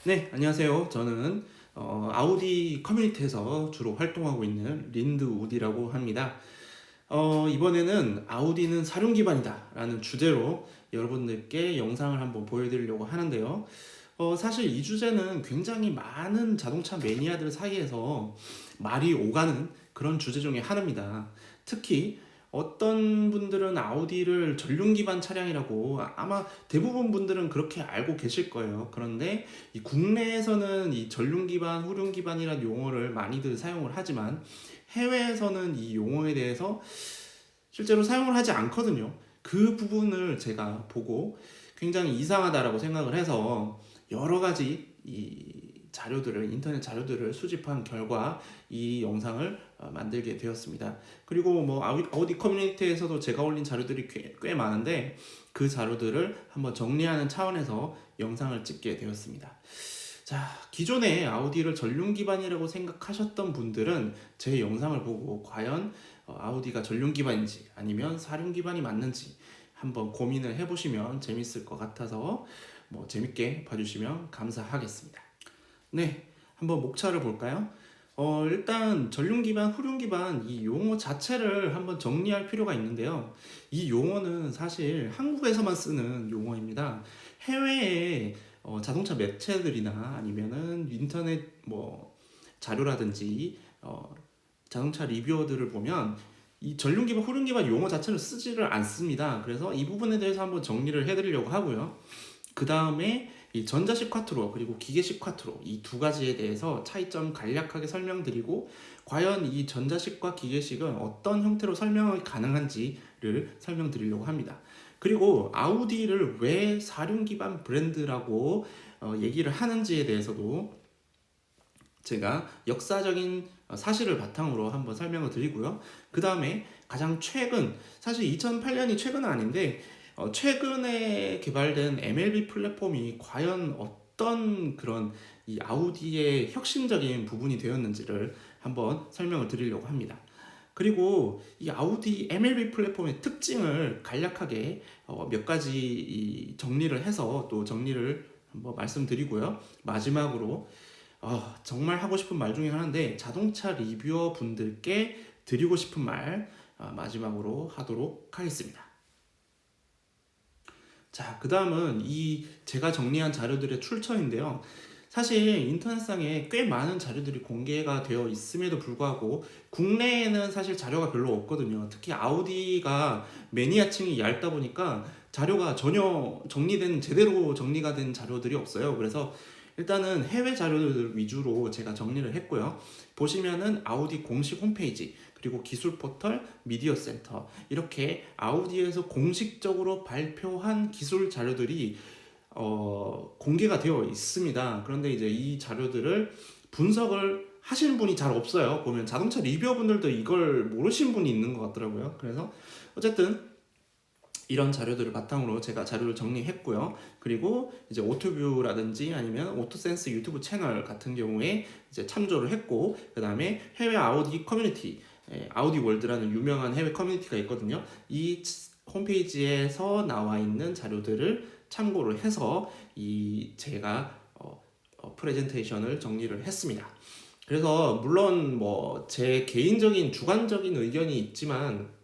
네, 안녕하세요. 저는 아우디 커뮤니티에서 주로 활동하고 있는 린드 우디라고 합니다. 이번에는 아우디는 사륜 기반이다 라는 주제로 여러분들께 영상을 한번 보여드리려고 하는데요. 사실 이 주제는 굉장히 많은 자동차 매니아들 사이에서 말이 오가는 그런 주제 중에 하나입니다. 특히 어떤 분들은 아우디를 전륜 기반 차량이라고 아마 대부분 분들은 그렇게 알고 계실 거예요. 그런데 이 국내에서는 이 전륜 기반, 후륜 기반이라는 용어를 많이들 사용을 하지만 해외에서는 이 용어에 대해서 실제로 사용을 하지 않거든요. 그 부분을 제가 보고 굉장히 이상하다라고 생각을 해서 여러 가지 이 자료들을 인터넷 자료들을 수집한 결과 이 영상을 만들게 되었습니다. 그리고 뭐 아우디 커뮤니티에서도 제가 올린 자료들이 꽤 많은데 그 자료들을 한번 정리하는 차원에서 영상을 찍게 되었습니다. 자, 기존에 아우디를 전륜 기반이라고 생각하셨던 분들은 제 영상을 보고 과연 아우디가 전륜 기반인지 아니면 사륜 기반이 맞는지 한번 고민을 해보시면 재밌을 것 같아서 뭐 재밌게 봐주시면 감사하겠습니다. 네, 한번 목차를 볼까요? 일단 전륜 기반, 후륜 기반 이 용어 자체를 한번 정리할 필요가 있는데요. 이 용어는 사실 한국에서만 쓰는 용어입니다. 해외에 자동차 매체들이나 아니면은 인터넷 뭐 자료라든지 자동차 리뷰어들을 보면 이 전륜 기반, 후륜 기반 용어 자체를 쓰지를 않습니다. 그래서 이 부분에 대해서 한번 정리를 해드리려고 하고요. 그 다음에 이 전자식 쿼트로 그리고 기계식 쿼트로 이 두 가지에 대해서 차이점 간략하게 설명드리고 과연 이 전자식과 기계식은 어떤 형태로 설명이 가능한지를 설명드리려고 합니다. 그리고 아우디를 왜 사륜 기반 브랜드라고 얘기를 하는지에 대해서도 제가 역사적인 사실을 바탕으로 한번 설명을 드리고요. 그 다음에 가장 최근, 사실 2008년이 최근은 아닌데 최근에 개발된 MLB 플랫폼이 과연 어떤 그런 이 아우디의 혁신적인 부분이 되었는지를 한번 설명을 드리려고 합니다. 그리고 이 아우디 MLB 플랫폼의 특징을 간략하게 몇 가지 정리를 해서 또 정리를 한번 말씀드리고요. 마지막으로 정말 하고 싶은 말 중에 하나인데 자동차 리뷰어 분들께 드리고 싶은 말 마지막으로 하도록 하겠습니다. 자, 그 다음은 이 제가 정리한 자료들의 출처인데요. 사실 인터넷상에 꽤 많은 자료들이 공개가 되어 있음에도 불구하고 국내에는 사실 자료가 별로 없거든요. 특히 아우디가 매니아층이 얇다 보니까 자료가 전혀 제대로 정리가 된 자료들이 없어요. 그래서 일단은 해외 자료들 위주로 제가 정리를 했고요. 보시면은 아우디 공식 홈페이지, 그리고 기술 포털, 미디어 센터 이렇게 아우디에서 공식적으로 발표한 기술 자료들이 공개가 되어 있습니다. 그런데 이제 이 자료들을 분석을 하시는 분이 잘 없어요. 보면 자동차 리뷰어 분들도 이걸 모르시는 분이 있는 것 같더라고요. 그래서 어쨌든 이런 자료들을 바탕으로 제가 자료를 정리했고요. 그리고 이제 오토뷰라든지 아니면 오토센스 유튜브 채널 같은 경우에 이제 참조를 했고, 그 다음에 해외 아우디 커뮤니티, 아우디 월드라는 유명한 해외 커뮤니티가 있거든요. 이 홈페이지에서 나와 있는 자료들을 참고를 해서 이 제가 프레젠테이션을 정리를 했습니다. 그래서 물론 뭐 제 개인적인 주관적인 의견이 있지만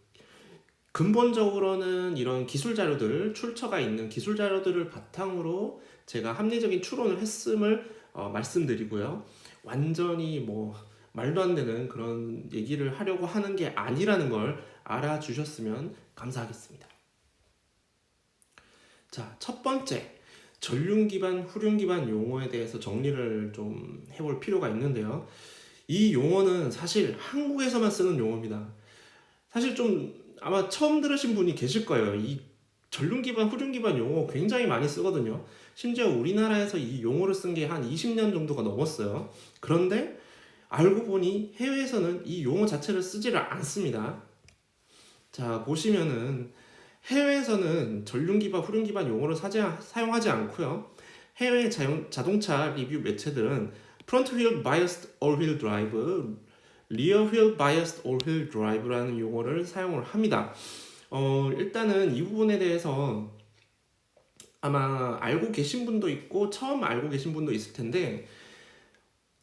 근본적으로는 이런 기술 자료들, 출처가 있는 기술 자료들을 바탕으로 제가 합리적인 추론을 했음을 말씀드리고요. 완전히 뭐 말도 안 되는 그런 얘기를 하려고 하는 게 아니라는 걸 알아주셨으면 감사하겠습니다. 자, 첫 번째, 전륜 기반, 후륜 기반 용어에 대해서 정리를 좀 해볼 필요가 있는데요. 이 용어는 사실 한국에서만 쓰는 용어입니다. 사실 좀 아마 처음 들으신 분이 계실 거예요. 이 전륜 기반, 후륜 기반 용어 굉장히 많이 쓰거든요. 심지어 우리나라에서 이 용어를 쓴 게 한 20년 정도가 넘었어요. 그런데 알고 보니 해외에서는 이 용어 자체를 쓰지를 않습니다. 자, 보시면은 해외에서는 전륜 기반, 후륜 기반 용어를 사용하지 않고요. 해외 자동차 리뷰 매체들은 프론트 휠 바이어스드 올휠 드라이브, 리어 휠 바이어스드 올휠 드라이브라는 용어를 사용을 합니다. 일단은 이 부분에 대해서 아마 알고 계신 분도 있고 처음 알고 계신 분도 있을 텐데,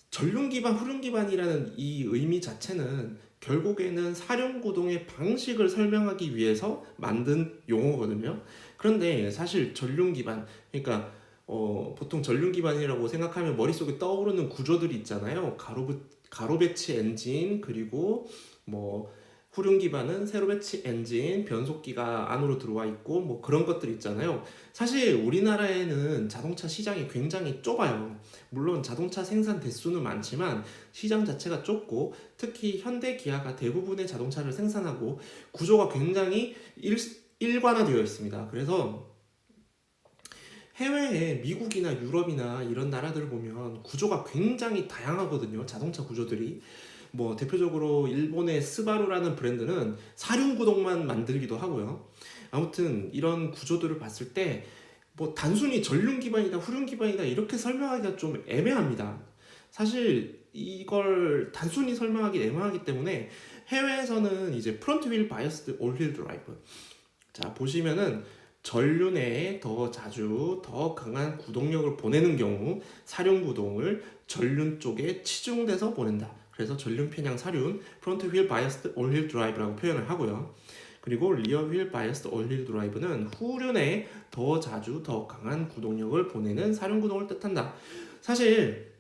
전륜 기반, 후륜 기반이라는 이 의미 자체는 결국에는 사륜구동의 방식을 설명하기 위해서 만든 용어거든요. 그런데 사실 전륜 기반, 그러니까 보통 전륜 기반이라고 생각하면 머릿속에 떠오르는 구조들이 있잖아요. 가로 배치 엔진, 그리고 뭐 후륜 기반은 세로 배치 엔진, 변속기가 안으로 들어와 있고 뭐 그런 것들 있잖아요. 사실 우리나라에는 자동차 시장이 굉장히 좁아요. 물론 자동차 생산 대수는 많지만 시장 자체가 좁고, 특히 현대 기아가 대부분의 자동차를 생산하고 구조가 굉장히 일관화되어 있습니다. 그래서 해외에 미국이나 유럽이나 이런 나라들을 보면 구조가 굉장히 다양하거든요. 자동차 구조들이. 뭐 대표적으로 일본의 스바루라는 브랜드는 사륜 구동만 만들기도 하고요. 아무튼 이런 구조들을 봤을 때 뭐 단순히 전륜 기반이다, 후륜 기반이다 이렇게 설명하기가 좀 애매합니다. 사실 이걸 단순히 설명하기 애매하기 때문에 해외에서는 이제 프론트 휠 바이어스드 올휠 드라이브, 자 보시면은 전륜에 더 자주 더 강한 구동력을 보내는 경우 사륜 구동을 전륜 쪽에 치중돼서 보낸다. 그래서 전륜 편향 사륜 프론트 휠 바이어스드 올휠 드라이브라고 표현을 하고요. 그리고 리어 휠 바이어스드 올휠 드라이브는 후륜에 더 자주 더 강한 구동력을 보내는 사륜 구동을 뜻한다. 사실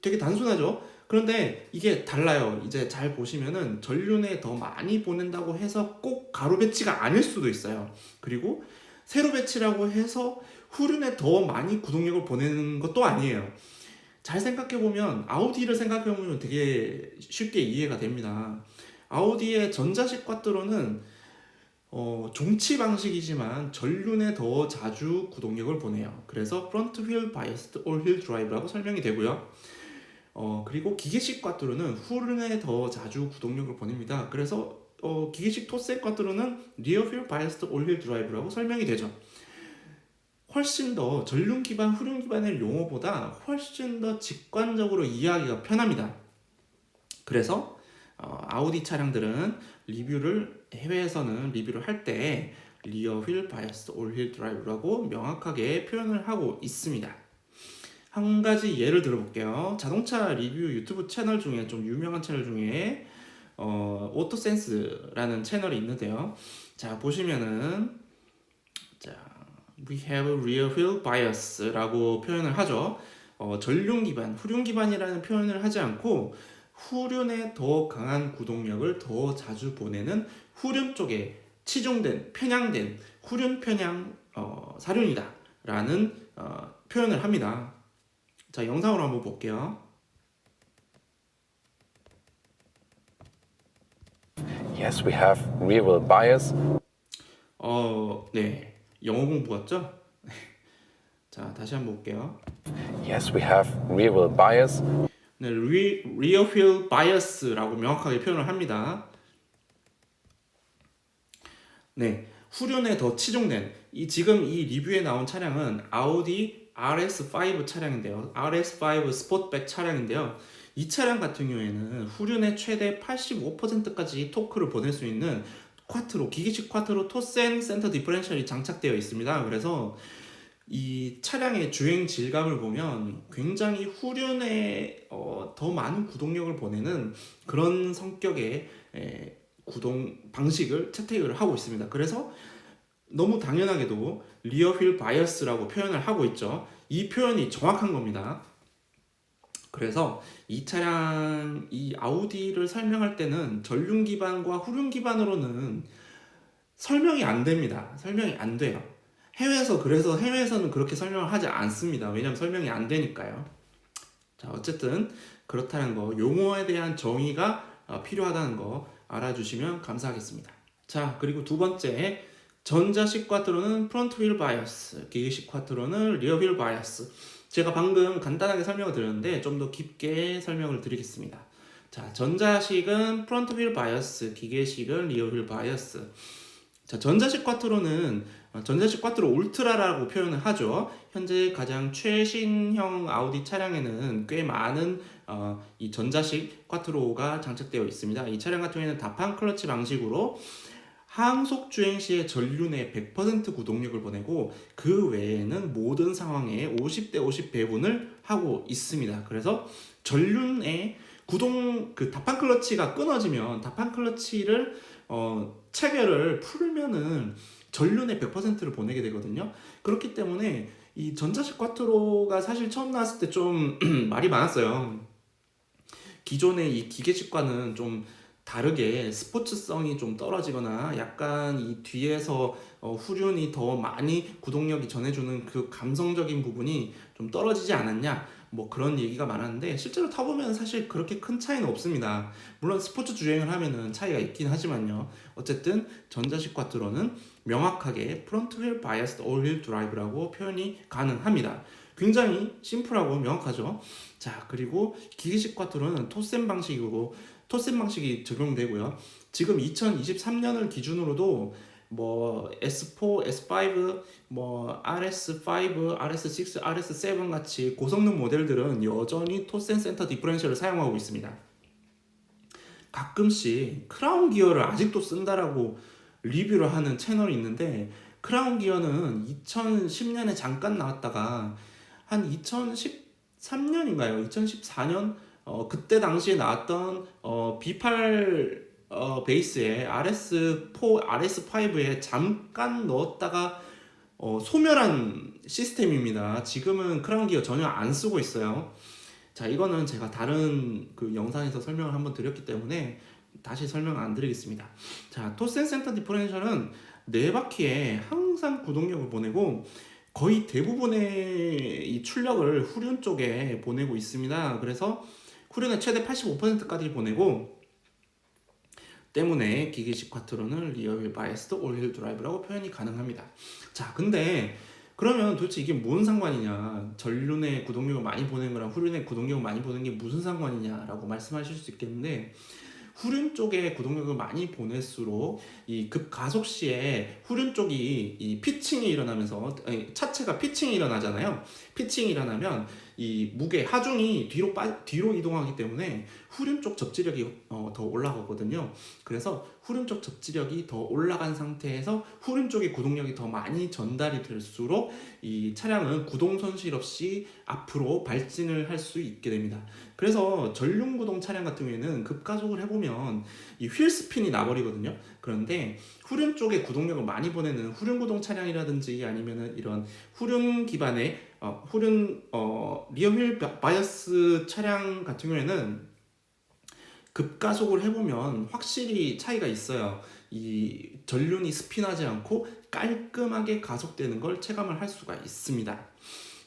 되게 단순하죠. 그런데 이게 달라요. 이제 잘 보시면은 전륜에 더 많이 보낸다고 해서 꼭 가로 배치가 아닐 수도 있어요. 그리고 세로 배치라고 해서 후륜에 더 많이 구동력을 보내는 것도 아니에요. 잘 생각해보면 아우디를 생각해보면 되게 쉽게 이해가 됩니다. 아우디의 전자식 꽈트로는 종치 방식이지만 전륜에 더 자주 구동력을 보내요. 그래서 프론트 휠 바이어스드 올 휠 드라이브라고 설명이 되고요. 그리고 기계식 꽈트로는 후륜에 더 자주 구동력을 보냅니다. 그래서 기계식 토색 꽈트로는 리어 휠 바이어스드 올 휠 드라이브라고 설명이 되죠. 훨씬 더 전륜 기반, 후륜 기반의 용어보다 훨씬 더 직관적으로 이해하기가 편합니다. 그래서 아우디 차량들은 해외에서는 리뷰를 할 때 리어 휠 바이어스 올 휠 드라이브라고 명확하게 표현을 하고 있습니다. 한 가지 예를 들어볼게요. 자동차 리뷰 유튜브 채널 중에 좀 유명한 채널 중에 오토센스라는 채널이 있는데요. 자 보시면은 자 We have rear wheel bias라고 표현을 하죠. 전륜 기반, 후륜 기반이라는 표현을 하지 않고 후륜에 더 강한 구동력을 더 자주 보내는 후륜 쪽에 치중된, 편향된 후륜 편향 사륜이다 라는 표현을 합니다. 자, 영상으로 한번 볼게요. Yes, we have rear wheel bias. 네. 영어 공부 같죠? 자, 다시 한번 볼게요. Yes, we have rear wheel bias. 네, rear wheel bias라고 명확하게 표현을 합니다. 네, 후륜에 더 치중된 지금 이 리뷰에 나온 차량은 아우디 RS5 차량인데요. RS5 스포트백 차량인데요. 이 차량 같은 경우에는 후륜의 최대 85%까지 토크를 보낼 수 있는 기계식 쿼트로 토센 센터 디퍼런셜이 장착되어 있습니다. 그래서 이 차량의 주행 질감을 보면 굉장히 후륜에 더 많은 구동력을 보내는 그런 성격의 구동 방식을 채택을 하고 있습니다. 그래서 너무 당연하게도 리어 휠 바이어스라고 표현을 하고 있죠. 이 표현이 정확한 겁니다. 그래서 이 차량, 이 아우디를 설명할 때는 전륜 기반과 후륜 기반으로는 설명이 안 됩니다. 설명이 안 돼요. 그래서 해외에서는 그렇게 설명을 하지 않습니다. 왜냐면 설명이 안 되니까요. 자, 어쨌든 그렇다는 거, 용어에 대한 정의가 필요하다는 거 알아주시면 감사하겠습니다. 자, 그리고 두 번째, 전자식 쿼트로는 프론트 휠 바이어스, 기계식 쿼트로는 리어 휠 바이어스. 제가 방금 간단하게 설명을 드렸는데 좀 더 깊게 설명을 드리겠습니다. 자, 전자식은 프론트 휠 바이어스, 기계식은 리어 휠 바이어스. 자, 전자식 쿼트로 울트라라고 표현을 하죠. 현재 가장 최신형 아우디 차량에는 꽤 많은 이 전자식 쿼트로가 장착되어 있습니다. 이 차량 같은 경우에는 다판 클러치 방식으로 항속 주행 시에 전륜에 100% 구동력을 보내고 그 외에는 모든 상황에 50대 50 배분을 하고 있습니다. 그래서 전륜에 다판 클러치가 끊어지면 다판 클러치를 체결을 풀면은 전륜의 100%를 보내게 되거든요. 그렇기 때문에 이 전자식 쿼트로가 사실 처음 나왔을 때 좀 말이 많았어요. 기존의 이 기계식과는 좀 다르게 스포츠성이 좀 떨어지거나 약간 이 뒤에서 후륜이 더 많이 구동력이 전해주는 그 감성적인 부분이 좀 떨어지지 않았냐, 뭐 그런 얘기가 많았는데 실제로 타보면 사실 그렇게 큰 차이는 없습니다. 물론 스포츠 주행을 하면은 차이가 있긴 하지만요. 어쨌든 전자식 쿼트로는 명확하게 프론트 휠 바이어스드 올 휠 드라이브라고 표현이 가능합니다. 굉장히 심플하고 명확하죠. 자, 그리고 기계식 쿼트로는 토센 방식이 적용되고요. 지금 2023년을 기준으로도 뭐 S4, S5, 뭐 RS5, RS6, RS7 같이 고성능 모델들은 여전히 토센 센터 디퍼런셜을 사용하고 있습니다. 가끔씩 크라운 기어를 아직도 쓴다라고 리뷰를 하는 채널이 있는데, 크라운 기어는 2010년에 잠깐 나왔다가 한 2013년인가요? 2014년 그때 당시에 나왔던 B8 베이스에 RS4, RS5에 잠깐 넣었다가 소멸한 시스템입니다. 지금은 크라운 기어 전혀 안 쓰고 있어요. 자, 이거는 제가 다른 그 영상에서 설명을 한번 드렸기 때문에 다시 설명 안 드리겠습니다. 자, 토센 센터 디퍼런셜은 네 바퀴에 항상 구동력을 보내고 거의 대부분의 이 출력을 후륜 쪽에 보내고 있습니다. 그래서 후륜의 최대 85%까지 보내고, 때문에 기계식 쿼트로는 리어휠 바이어스드 올휠 드라이브라고 표현이 가능합니다. 자, 근데 그러면 도대체 이게 뭔 상관이냐, 전륜의 구동력을 많이 보내는 거랑 후륜의 구동력을 많이 보내는 게 무슨 상관이냐라고 말씀하실 수 있겠는데, 후륜 쪽에 구동력을 많이 보낼수록 이 급가속 시에 후륜 쪽이 이 피칭이 일어나면서, 차체가 피칭이 일어나잖아요. 피칭이 일어나면 이 무게 하중이 뒤로 이동하기 때문에 후륜 쪽 접지력이 더 올라가거든요. 그래서 후륜 쪽 접지력이 더 올라간 상태에서 후륜 쪽의 구동력이 더 많이 전달이 될수록 이 차량은 구동 손실 없이 앞으로 발진을 할 수 있게 됩니다. 그래서 전륜 구동 차량 같은 경우에는 급가속을 해보면 이 휠 스핀이 나버리거든요. 그런데 후륜 쪽에 구동력을 많이 보내는 후륜 구동 차량이라든지 아니면은 이런 후륜 기반의 리어 휠 바이어스 차량 같은 경우에는 급가속을 해보면 확실히 차이가 있어요. 이 전륜이 스핀하지 않고 깔끔하게 가속되는 걸 체감을 할 수가 있습니다.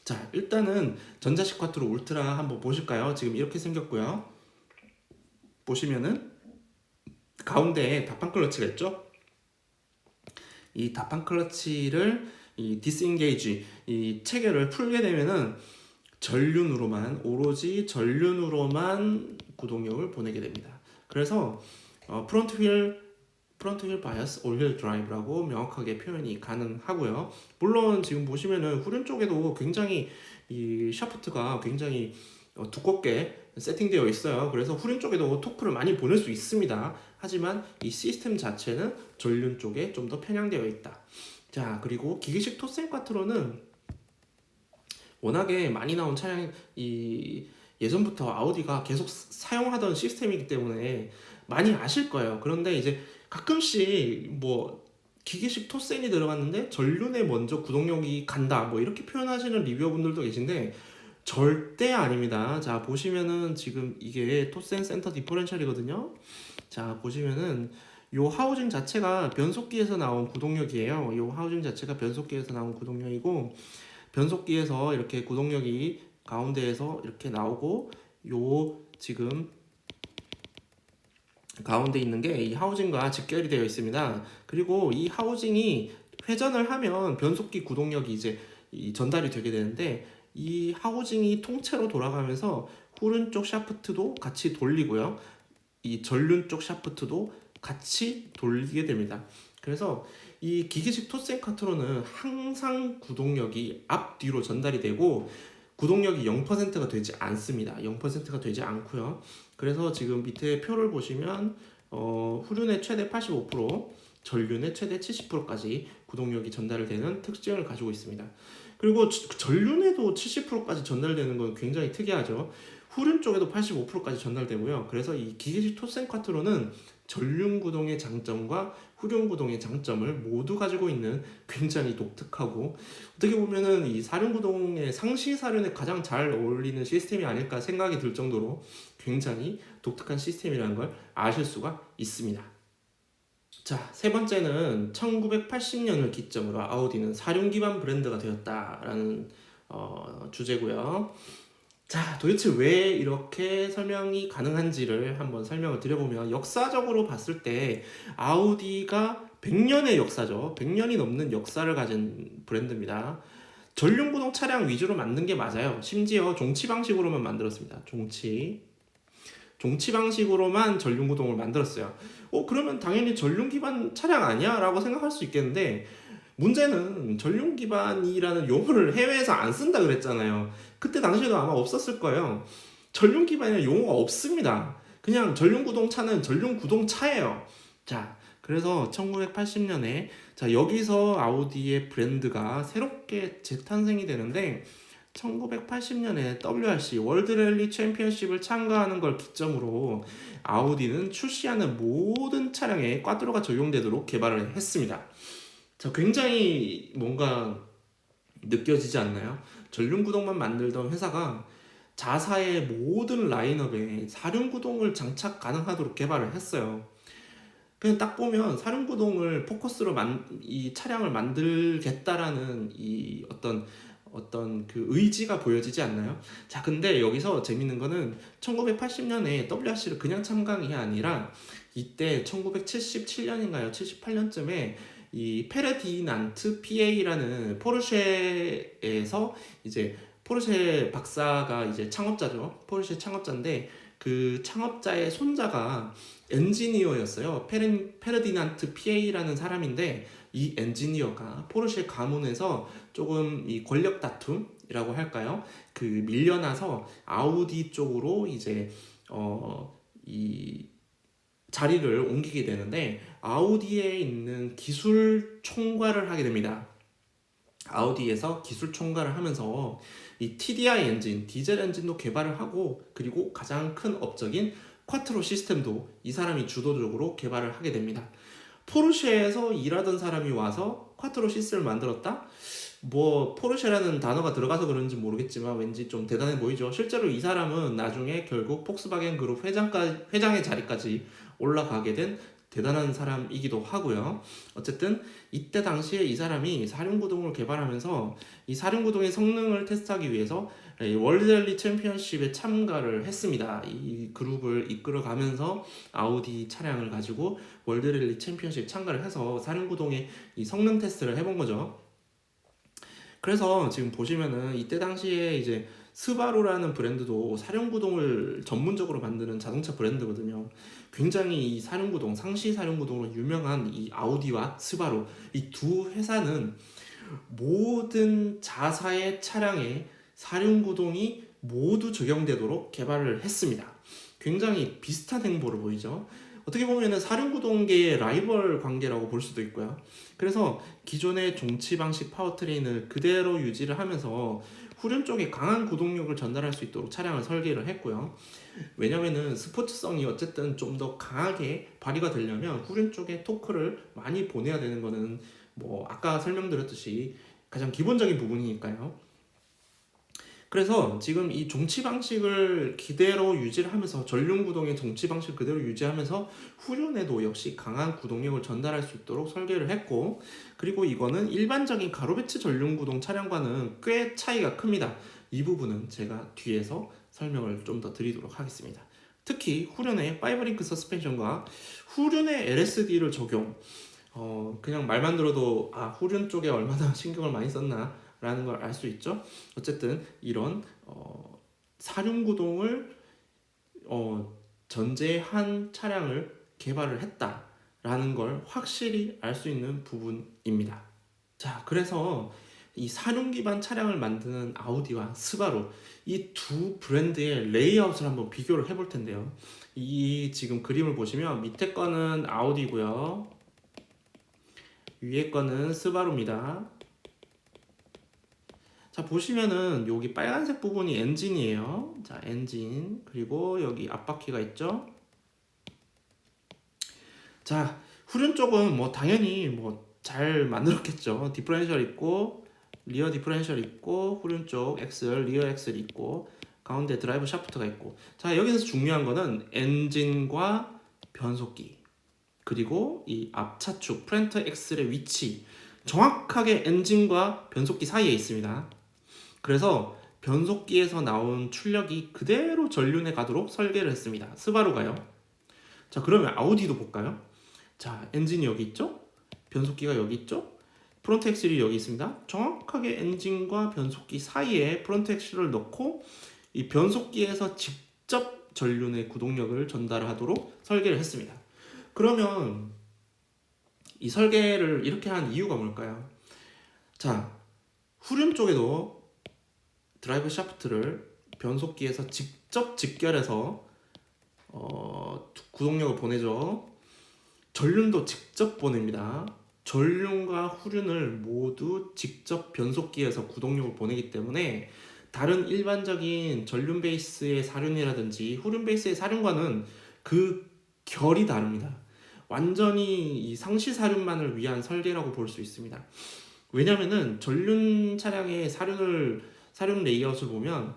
자, 일단은 전자식 쿼트로 울트라 한번 보실까요? 지금 이렇게 생겼고요. 보시면은 가운데에 다판 클러치가 있죠? 이 다판 클러치를 이 디스인게이지, 이 체결을 풀게 되면은 오로지 전륜으로만 구동력을 보내게 됩니다. 그래서 프론트 휠 바이어스 올 휠 드라이브라고 명확하게 표현이 가능하고요. 물론 지금 보시면은 후륜 쪽에도 굉장히 이 샤프트가 굉장히 두껍게 세팅되어 있어요. 그래서 후륜 쪽에도 토크를 많이 보낼 수 있습니다. 하지만 이 시스템 자체는 전륜 쪽에 좀 더 편향되어 있다. 자, 그리고 기계식 토센 쿼트로는 워낙에 많이 나온 차량이 예전부터 아우디가 계속 사용하던 시스템이기 때문에 많이 아실 거예요. 그런데 이제 가끔씩 뭐 기계식 토센이 들어갔는데 전륜에 먼저 구동력이 간다, 뭐 이렇게 표현하시는 리뷰어분들도 계신데 절대 아닙니다. 자, 보시면은 지금 이게 토센 센터 디퍼런셜이거든요. 자, 보시면은 요 하우징 자체가 변속기에서 나온 구동력이에요. 요 하우징 자체가 변속기에서 나온 구동력이고, 변속기에서 이렇게 구동력이 가운데에서 이렇게 나오고, 요 지금 가운데 있는 게 이 하우징과 직결이 되어 있습니다. 그리고 이 하우징이 회전을 하면 변속기 구동력이 이제 전달이 되게 되는데, 이 하우징이 통째로 돌아가면서 후륜 쪽 샤프트도 같이 돌리고요, 이 전륜 쪽 샤프트도 같이 돌리게 됩니다. 그래서 이 기계식 토센 쿼트로는 항상 구동력이 앞뒤로 전달이 되고 구동력이 0%가 되지 않습니다. 0%가 되지 않고요. 그래서 지금 밑에 표를 보시면 후륜의 최대 85%, 전륜의 최대 70%까지 구동력이 전달되는 특징을 가지고 있습니다. 그리고 전륜에도 70%까지 전달되는 건 굉장히 특이하죠. 후륜 쪽에도 85%까지 전달되고요. 그래서 이 기계식 토센 쿼트로는 전륜 구동의 장점과 후륜 구동의 장점을 모두 가지고 있는 굉장히 독특하고 어떻게 보면은 이 사륜 구동의 상시 사륜에 가장 잘 어울리는 시스템이 아닐까 생각이 들 정도로 굉장히 독특한 시스템이라는 걸 아실 수가 있습니다. 자, 세 번째는 1980년을 기점으로 아우디는 사륜 기반 브랜드가 되었다라는 주제고요. 자, 도대체 왜 이렇게 설명이 가능한지를 한번 설명을 드려보면 역사적으로 봤을 때 아우디가 100년의 역사죠. 100년이 넘는 역사를 가진 브랜드입니다. 전륜구동 차량 위주로 만든 게 맞아요. 심지어 종치 방식으로만 만들었습니다. 종치 방식으로만 전륜구동을 만들었어요. 그러면 당연히 전륜 기반 차량 아니야? 라고 생각할 수 있겠는데 문제는 전륜 기반이라는 용어를 해외에서 안 쓴다 그랬잖아요. 그때 당시에도 아마 없었을 거예요. 전륜 기반이라는 용어가 없습니다. 그냥 전륜 구동차는 전륜 구동차예요. 자, 그래서 1980년에 자, 여기서 아우디의 브랜드가 새롭게 재탄생이 되는데 1980년에 WRC 월드 랠리 챔피언십을 참가하는 걸 기점으로 아우디는 출시하는 모든 차량에 꽈트로가 적용되도록 개발을 했습니다. 자, 굉장히 뭔가 느껴지지 않나요? 전륜구동만 만들던 회사가 자사의 모든 라인업에 사륜구동을 장착 가능하도록 개발을 했어요. 그냥 딱 보면 사륜구동을 포커스로 이 차량을 만들겠다라는 이 어떤 그 의지가 보여지지 않나요? 자, 근데 여기서 재밌는 거는 1980년에 WRC를 그냥 참가한 게 아니라 이때 1977년인가요? 78년쯤에 이 페르디난트 PA라는 포르쉐에서 이제 포르쉐 박사가 이제 창업자죠. 포르쉐 창업자인데 그 창업자의 손자가 엔지니어였어요. 페르디난트 PA라는 사람인데 이 엔지니어가 포르쉐 가문에서 조금 이 권력 다툼이라고 할까요? 그 밀려나서 아우디 쪽으로 이제 이 자리를 옮기게 되는데 아우디에 있는 기술 총괄을 하게 됩니다. 아우디에서 기술 총괄을 하면서 이 TDI 엔진, 디젤 엔진도 개발을 하고 그리고 가장 큰 업적인 쿼트로 시스템도 이 사람이 주도적으로 개발을 하게 됩니다. 포르쉐에서 일하던 사람이 와서 쿼트로 시스템을 만들었다? 뭐 포르쉐라는 단어가 들어가서 그런지 모르겠지만 왠지 좀 대단해 보이죠. 실제로 이 사람은 나중에 결국 폭스바겐 그룹 회장의 자리까지 올라가게 된 대단한 사람이기도 하고요. 어쨌든 이때 당시에 이 사람이 사륜구동을 개발하면서 이 사륜구동의 성능을 테스트하기 위해서 월드랠리 챔피언십에 참가를 했습니다. 이 그룹을 이끌어가면서 아우디 차량을 가지고 월드랠리 챔피언십 참가를 해서 사륜구동의 이 성능 테스트를 해본 거죠. 그래서 지금 보시면은 이때 당시에 이제 스바루라는 브랜드도 사륜구동을 전문적으로 만드는 자동차 브랜드거든요. 굉장히 이 사륜구동, 상시 사륜구동으로 유명한 이 아우디와 스바루 이 두 회사는 모든 자사의 차량에 사륜구동이 모두 적용되도록 개발을 했습니다. 굉장히 비슷한 행보를 보이죠. 어떻게 보면 사륜구동계의 라이벌 관계라고 볼 수도 있고요. 그래서 기존의 종치 방식 파워트레인을 그대로 유지를 하면서 후륜 쪽에 강한 구동력을 전달할 수 있도록 차량을 설계를 했고요. 왜냐면은 스포츠성이 어쨌든 좀 더 강하게 발휘가 되려면 후륜 쪽에 토크를 많이 보내야 되는 거는 뭐 아까 설명드렸듯이 가장 기본적인 부분이니까요. 그래서 지금 이 종치 방식을 그대로 유지를 하면서 전륜구동의 종치 방식을 그대로 유지하면서 후륜에도 역시 강한 구동력을 전달할 수 있도록 설계를 했고 그리고 이거는 일반적인 가로배치 전륜구동 차량과는 꽤 차이가 큽니다. 이 부분은 제가 뒤에서 설명을 좀 더 드리도록 하겠습니다. 특히 후륜의 5링크 서스펜션과 후륜의 LSD를 적용 그냥 말만 들어도 후륜 쪽에 얼마나 신경을 많이 썼나 라는 걸 알 수 있죠. 어쨌든 이런 사륜구동을 전제한 차량을 개발을 했다라는 걸 확실히 알 수 있는 부분입니다. 자, 그래서 이 사륜 기반 차량을 만드는 아우디와 스바루 이 두 브랜드의 레이아웃을 한번 비교를 해볼 텐데요. 이 지금 그림을 보시면 밑에 거는 아우디고요. 위에 거는 스바루입니다. 자, 보시면은 여기 빨간색 부분이 엔진이에요. 자, 엔진. 그리고 여기 앞바퀴가 있죠. 자, 후륜 쪽은 뭐 당연히 뭐 잘 만들었겠죠. 디퍼런셜 있고 리어 디퍼런셜 있고 후륜 쪽 엑셀, 리어 엑셀 있고 가운데 드라이브 샤프트가 있고. 자, 여기서 중요한 거는 엔진과 변속기 그리고 이 앞차축 프렌터 엑셀의 위치 정확하게 엔진과 변속기 사이에 있습니다. 그래서 변속기에서 나온 출력이 그대로 전륜에 가도록 설계를 했습니다. 스바루가요. 자, 그러면 아우디도 볼까요? 자, 엔진이 여기 있죠? 변속기가 여기 있죠? 프론트 엑셀이 여기 있습니다. 정확하게 엔진과 변속기 사이에 프론트 엑셀을 넣고 이 변속기에서 직접 전륜의 구동력을 전달하도록 설계를 했습니다. 그러면 이 설계를 이렇게 한 이유가 뭘까요? 자, 후륜 쪽에도 드라이브 샤프트를 변속기에서 직접 직결해서 구동력을 보내죠. 전륜도 직접 보냅니다. 전륜과 후륜을 모두 직접 변속기에서 구동력을 보내기 때문에 다른 일반적인 전륜 베이스의 사륜이라든지 후륜 베이스의 사륜과는 그 결이 다릅니다. 완전히 이 상시 사륜만을 위한 설계라고 볼 수 있습니다. 왜냐면은 전륜 차량의 사륜 레이아웃을 보면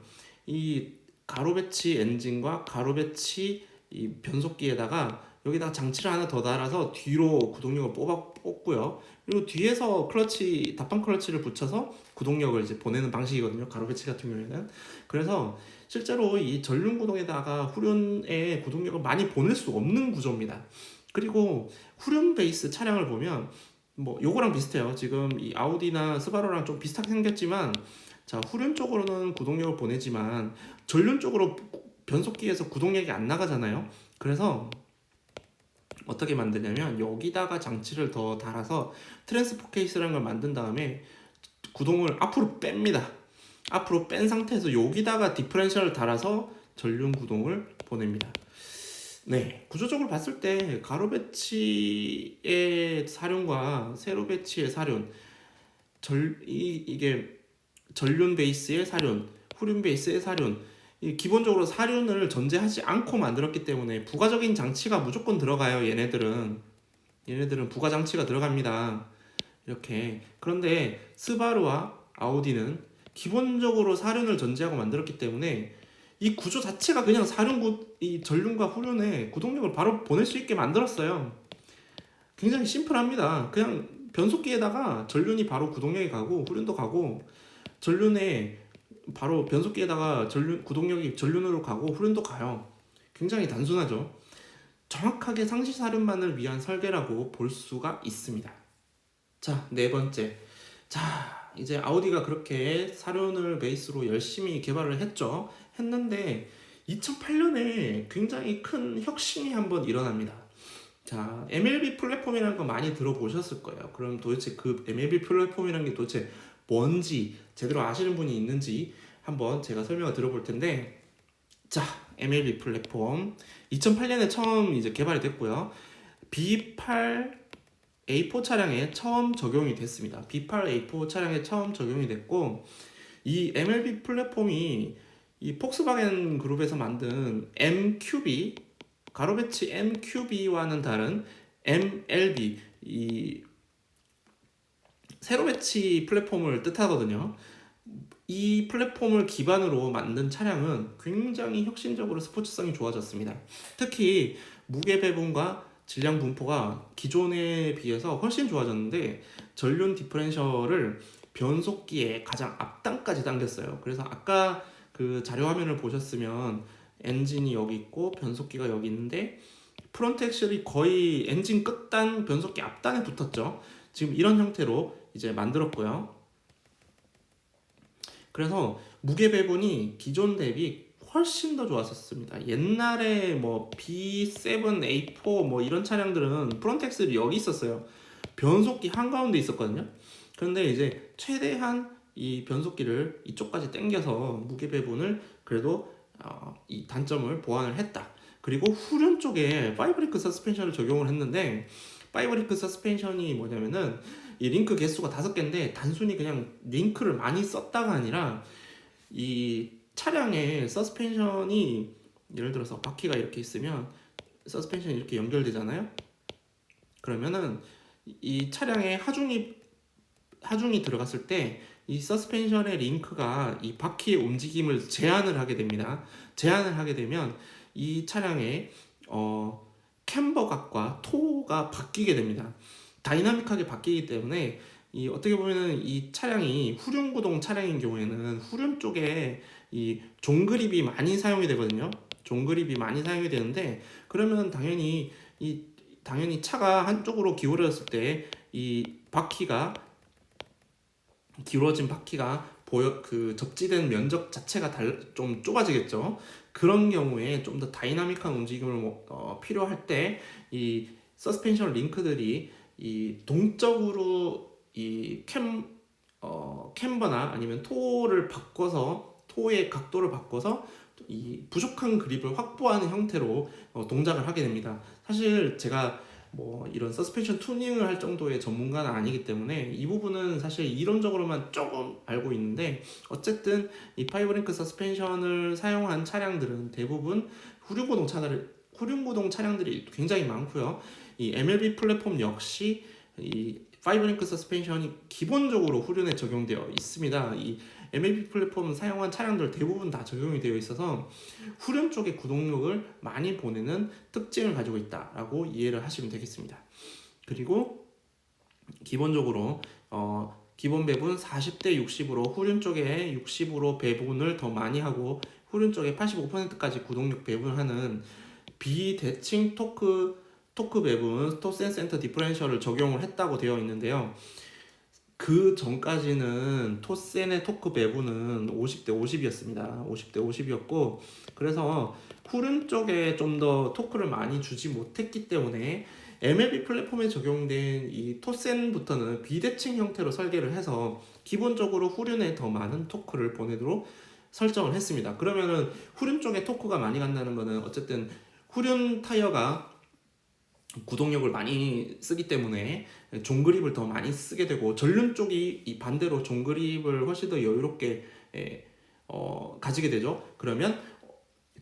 이 가로 배치 엔진과 가로 배치 이 변속기에다가 여기다가 장치를 하나 더 달아서 뒤로 구동력을 뽑고요. 그리고 뒤에서 클러치 답방 클러치를 붙여서 구동력을 이제 보내는 방식이거든요. 가로 배치 같은 경우에는. 그래서 실제로 이 전륜 구동에다가 후륜의 구동력을 많이 보낼 수 없는 구조입니다. 그리고 후륜 베이스 차량을 보면 뭐 요거랑 비슷해요. 지금 이 아우디나 스바루랑 좀 비슷하게 생겼지만 자, 후륜 쪽으로는 구동력을 보내지만 전륜 쪽으로 변속기에서 구동력이 안 나가잖아요. 그래서 어떻게 만드냐면 여기다가 장치를 더 달아서 트랜스포 케이스라는 걸 만든 다음에 구동을 앞으로 뺍니다. 앞으로 뺀 상태에서 여기다가 디퍼런셜을 달아서 전륜 구동을 보냅니다. 네, 구조적으로 봤을 때 가로 배치의 사륜과 세로 배치의 사륜, 이게 전륜 베이스의 사륜, 후륜 베이스의 사륜, 기본적으로 사륜을 전제하지 않고 만들었기 때문에 부가적인 장치가 무조건 들어가요. 얘네들은 부가 장치가 들어갑니다. 이렇게. 그런데 스바루와 아우디는 기본적으로 사륜을 전제하고 만들었기 때문에 이 구조 자체가 그냥 이 전륜과 후륜에 구동력을 바로 보낼 수 있게 만들었어요. 굉장히 심플합니다. 그냥 변속기에다가 전륜이 바로 구동력이 가고 후륜도 가고 전륜에 바로 변속기에다가 구동력이 전륜으로 가고 후륜도 가요. 굉장히 단순하죠. 정확하게 상시 사륜만을 위한 설계라고 볼 수가 있습니다. 자, 네 번째. 자, 이제 아우디가 그렇게 사륜을 베이스로 열심히 개발을 했는데 2008년에 굉장히 큰 혁신이 한번 일어납니다. 자, MLB 플랫폼이라는 거 많이 들어보셨을 거예요. 그럼 도대체 그 MLB 플랫폼이라는 게 도대체 뭔지 제대로 아시는 분이 있는지 한번 제가 설명을 들어볼 텐데, 자, MLB 플랫폼 2008년에 처음 이제 개발이 됐고요. B8 A4 차량에 처음 적용이 됐습니다. B8 A4 차량에 처음 적용이 됐고, 이 MLB 플랫폼이 이 폭스바겐 그룹에서 만든 MQB 가로배치 MQB와는 다른 MLB 이 세로 배치 플랫폼을 뜻하거든요. 이 플랫폼을 기반으로 만든 차량은 굉장히 혁신적으로 스포츠성이 좋아졌습니다. 특히 무게 배분과 질량 분포가 기존에 비해서 훨씬 좋아졌는데 전륜 디퍼런셜을 변속기에 가장 앞단까지 당겼어요. 그래서 아까 그 자료 화면을 보셨으면 엔진이 여기 있고 변속기가 여기 있는데 프론트 엑셀이 거의 엔진 끝단 변속기 앞단에 붙었죠. 지금 이런 형태로 이제 만들었고요. 그래서 무게 배분이 기존 대비 훨씬 더 좋았었습니다. 옛날에 뭐 B7, A4 뭐 이런 차량들은 프론트 엑셀이 여기 있었어요. 변속기 한가운데 있었거든요. 그런데 이제 최대한 이 변속기를 이쪽까지 당겨서 무게 배분을 그래도 이 단점을 보완을 했다. 그리고 후륜 쪽에 파이브레이크 서스펜션을 적용을 했는데 파이브링크 서스펜션이 뭐냐면은 이 링크 개수가 5개인데 단순히 그냥 링크를 많이 썼다가 아니라 이 차량의 서스펜션이 예를 들어서 바퀴가 이렇게 있으면 서스펜션이 이렇게 연결되잖아요. 그러면은 이 차량에 하중이 들어갔을 때 이 서스펜션의 링크가 이 바퀴의 움직임을 제한을 하게 됩니다. 제한을 하게 되면 이 차량의 캠버각과 토가 바뀌게 됩니다. 다이나믹하게 바뀌기 때문에 이 어떻게 보면은 이 차량이 후륜구동 차량인 경우에는 후륜 쪽에 이 종그립이 많이 사용이 되거든요. 종그립이 많이 사용이 되는데 그러면 당연히 차가 한쪽으로 기울어졌을 때 이 바퀴가 기울어진 바퀴가 접지된 면적 자체가 좀 좁아지겠죠. 그런 경우에 좀 더 다이나믹한 움직임을 필요할 때 이 서스펜션 링크들이 이 동적으로 이 캠버나 아니면 토의 각도를 바꿔서 이 부족한 그립을 확보하는 형태로 동작을 하게 됩니다. 사실 제가 뭐 이런 서스펜션 튜닝을 할 정도의 전문가는 아니기 때문에 이 부분은 사실 이론적으로만 조금 알고 있는데 어쨌든 이 파이브링크 서스펜션을 사용한 차량들은 대부분 후륜구동 차량들이 굉장히 많고요. 이 MLB 플랫폼 역시 이 파이브링크 서스펜션이 기본적으로 후륜에 적용되어 있습니다. 이 MLB 플랫폼 사용한 차량들 대부분 다 적용이 되어 있어서 후륜 쪽에 구동력을 많이 보내는 특징을 가지고 있다라고 이해를 하시면 되겠습니다. 그리고 기본적으로 기본 배분 40대 60으로 후륜 쪽에 60으로 배분을 더 많이 하고 후륜 쪽에 85%까지 구동력 배분하는 비대칭 토크 배분 토센 센터 디퍼런셜을 적용을 했다고 되어 있는데요. 그 전까지는 토센의 토크 배분은 50대 50이었습니다. 50대 50이었고 그래서 후륜 쪽에 좀 더 토크를 많이 주지 못했기 때문에 MLB 플랫폼에 적용된 이 토센부터는 비대칭 형태로 설계를 해서 기본적으로 후륜에 더 많은 토크를 보내도록 설정을 했습니다. 그러면은 후륜 쪽에 토크가 많이 간다는 거는 어쨌든 후륜 타이어가 구동력을 많이 쓰기 때문에 종그립을 더 많이 쓰게 되고 전륜 쪽이 이 반대로 종그립을 훨씬 더 여유롭게 가지게 되죠. 그러면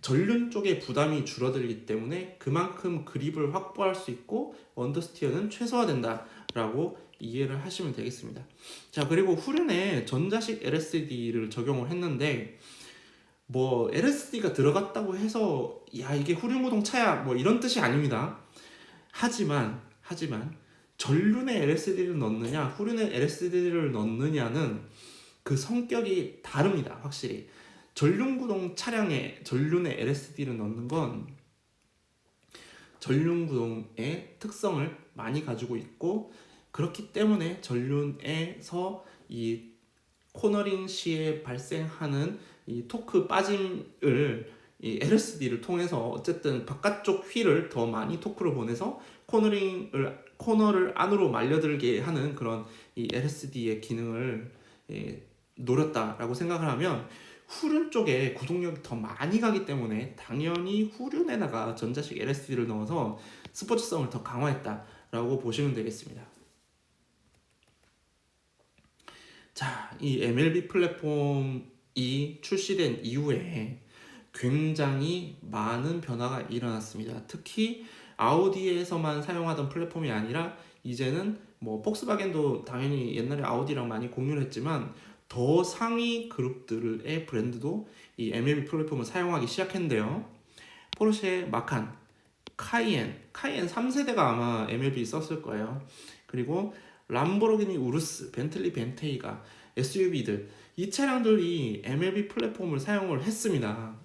전륜 쪽의 부담이 줄어들기 때문에 그만큼 그립을 확보할 수 있고 언더스티어는 최소화된다라고 이해를 하시면 되겠습니다. 자, 그리고 후륜에 전자식 LSD를 적용을 했는데 뭐 LSD가 들어갔다고 해서 야 이게 후륜구동 차야 뭐 이런 뜻이 아닙니다. 하지만 전륜에 LSD를 넣느냐 후륜에 LSD를 넣느냐는 그 성격이 다릅니다. 확실히 전륜구동 차량에 전륜에 LSD를 넣는 건 전륜구동의 특성을 많이 가지고 있고 그렇기 때문에 전륜에서 이 코너링 시에 발생하는 이 토크 빠짐을 이 LSD를 통해서 어쨌든 바깥쪽 휠을 더 많이 토크를 보내서 코너를 안으로 말려들게 하는 그런 이 LSD의 기능을 노렸다라고 생각을 하면 후륜 쪽에 구동력이 더 많이 가기 때문에 당연히 후륜에다가 전자식 LSD를 넣어서 스포츠성을 더 강화했다라고 보시면 되겠습니다. 자, 이 MLB 플랫폼이 출시된 이후에 굉장히 많은 변화가 일어났습니다. 특히 아우디에서만 사용하던 플랫폼이 아니라 이제는 뭐 폭스바겐도 당연히 옛날에 아우디랑 많이 공유를 했지만 더 상위 그룹들의 브랜드도 이 MLB 플랫폼을 사용하기 시작했는데요. 포르쉐 마칸, 카이엔 3세대가 아마 MLB 썼을 거예요. 그리고 람보르기니 우루스, 벤틀리 벤테이가 SUV들 이 차량들이 MLB 플랫폼을 사용을 했습니다.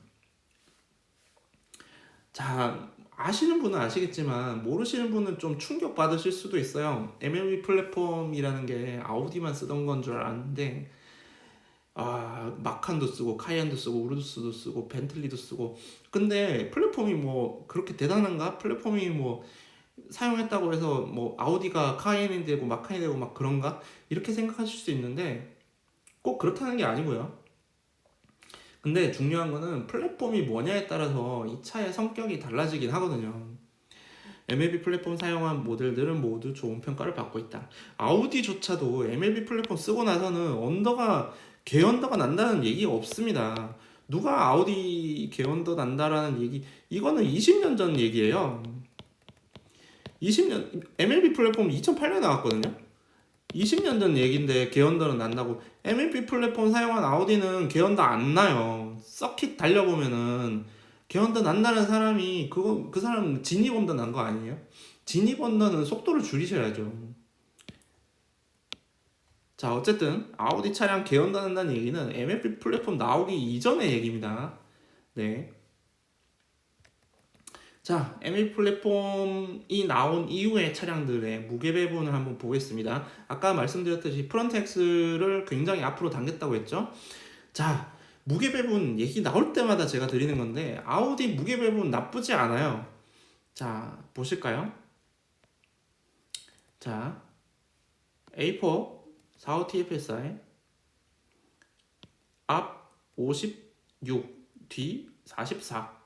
자, 아시는 분은 아시겠지만 모르시는 분은 좀 충격 받으실 수도 있어요. MLB 플랫폼이라는 게 아우디만 쓰던 건 줄 알았는데 마칸도 쓰고 카이엔도 쓰고 우르스도 쓰고 벤틀리도 쓰고 근데 플랫폼이 뭐 그렇게 대단한가? 플랫폼이 뭐 사용했다고 해서 뭐 아우디가 카이엔이 되고 마칸이 되고 막 그런가? 이렇게 생각하실 수 있는데 꼭 그렇다는 게 아니고요. 근데 중요한 거는 플랫폼이 뭐냐에 따라서 이 차의 성격이 달라지긴 하거든요. MLB 플랫폼 사용한 모델들은 모두 좋은 평가를 받고 있다. 아우디조차도 MLB 플랫폼 쓰고 나서는 개언더가 난다는 얘기가 없습니다. 누가 아우디 개언더 난다라는 얘기, 이거는 20년 전 얘기예요. 20년 MLB 플랫폼 2008년에 나왔거든요. 20년 전 얘기인데 개언더는 난다고. MLB 플랫폼 사용한 아우디는 개언더 안 나요. 서킷 달려보면은 개언더 난다는 사람이 그 사람 진입 언더 난 거 아니에요? 진입 언더는 속도를 줄이셔야죠. 자, 어쨌든 아우디 차량 개언더 난다는 얘기는 MLB 플랫폼 나오기 이전의 얘기입니다. 네. 자, MLB 플랫폼이 나온 이후의 차량들의 무게 배분을 한번 보겠습니다. 아까 말씀드렸듯이 프론트 엑스를 굉장히 앞으로 당겼다고 했죠. 자, 무게 배분 얘기 나올 때마다 제가 드리는 건데 아우디 무게 배분 나쁘지 않아요. 자, 보실까요? 자, A4 45 TFSI 앞 56, 뒤 44.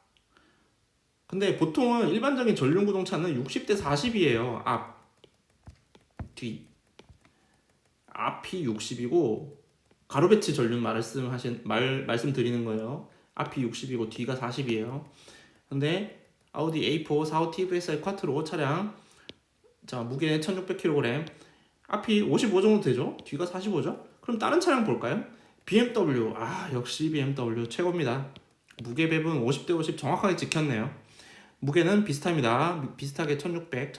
근데 보통은 일반적인 전륜 구동차는 60대 40이에요. 뒤. 앞이 60이고 가로 배치 전륜 말씀드리는 거예요. 앞이 60이고 뒤가 40이에요. 근데 아우디 A4 45 TFSI 쿼트로 차량, 자, 무게 1600kg, 앞이 55 정도 되죠? 뒤가 45죠? 그럼 다른 차량 볼까요? BMW. 역시 BMW 최고입니다. 무게 배분 50대 50 정확하게 지켰네요. 무게는 비슷합니다. 비슷하게 1600.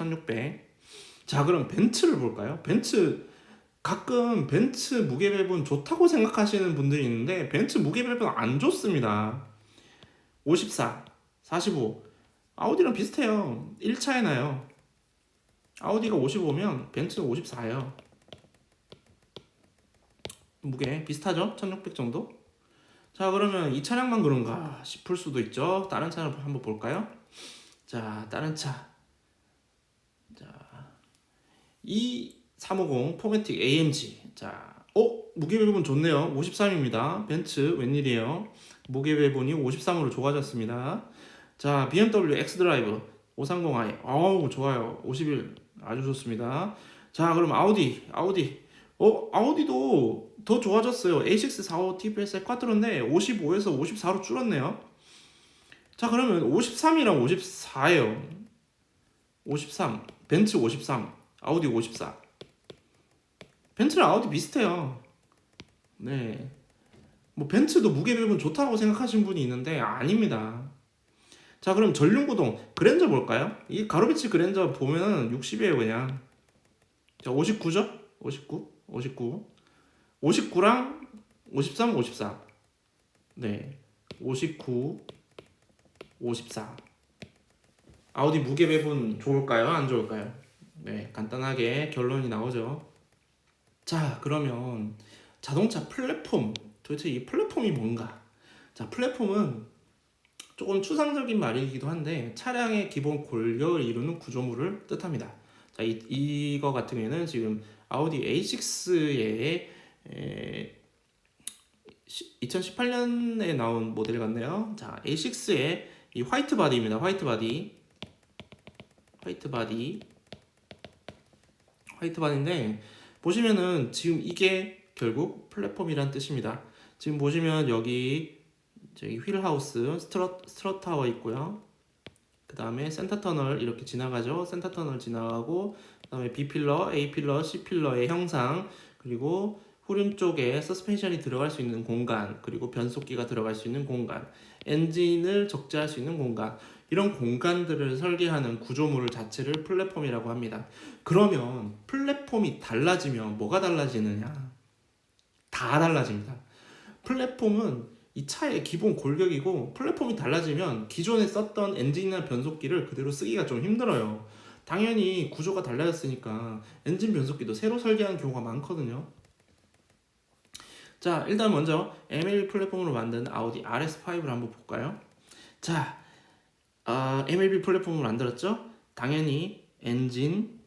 자, 그럼 벤츠를 볼까요? 가끔 벤츠 무게 배분 좋다고 생각하시는 분들이 있는데 벤츠 무게 배분 안 좋습니다. 54, 45. 아우디랑 비슷해요. 1차에 나요. 아우디가 55면 벤츠는 54예요. 무게 비슷하죠? 1600 정도? 자, 그러면 이 차량만 그런가 싶을 수도 있죠. 다른 차를 한번 볼까요? 자, 다른 차. 자, E350 포매틱 AMG. 자, 무게 배분 좋네요. 53입니다. 벤츠 웬일이에요? 무게 배분이 53으로 좋아졌습니다. 자, BMW X드라이브 530i. 좋아요. 51 아주 좋습니다. 자, 그럼 아우디도 더 좋아졌어요. A6 45 TFSI 쿼트로인데 55에서 54로 줄었네요. 자, 그러면 53이랑 54예요. 53, 벤츠 53, 아우디 54. 벤츠랑 아우디 비슷해요. 네. 뭐 벤츠도 무게 배분 좋다고 생각하시는 분이 있는데 아닙니다. 자, 그럼 전륜구동 그랜저 볼까요? 이 가로비치 그랜저 보면은 60이에요, 그냥. 자, 59죠? 59랑 53, 54. 네. 59, 54. 아우디 무게 배분 좋을까요? 안 좋을까요? 네, 간단하게 결론이 나오죠. 자, 그러면 자동차 플랫폼, 도대체 이 플랫폼이 뭔가? 자, 플랫폼은 조금 추상적인 말이기도 한데 차량의 기본 골격을 이루는 구조물을 뜻합니다. 자, 이거 같은 경우에는 지금 아우디 A6의 2018년에 나온 모델 같네요. 자, A6의 이 화이트 바디입니다. 화이트 바디인데 보시면은 지금 이게 결국 플랫폼이란 뜻입니다. 지금 보시면 여기 저기 휠하우스, 스트럿 타워 있고요. 그 다음에 센터 터널 이렇게 지나가죠. 센터 터널 지나가고 그 다음에 B 필러, A 필러, C 필러의 형상, 그리고 후륜 쪽에 서스펜션이 들어갈 수 있는 공간, 그리고 변속기가 들어갈 수 있는 공간, 엔진을 적재할 수 있는 공간, 이런 공간들을 설계하는 구조물 자체를 플랫폼이라고 합니다. 그러면 플랫폼이 달라지면 뭐가 달라지느냐? 다 달라집니다. 플랫폼은 이 차의 기본 골격이고 플랫폼이 달라지면 기존에 썼던 엔진이나 변속기를 그대로 쓰기가 좀 힘들어요. 당연히 구조가 달라졌으니까 엔진 변속기도 새로 설계하는 경우가 많거든요. 자, 일단 먼저 MLB 플랫폼으로 만든 아우디 RS5를 한번 볼까요? 자, MLB 플랫폼을 만들었죠? 당연히 엔진,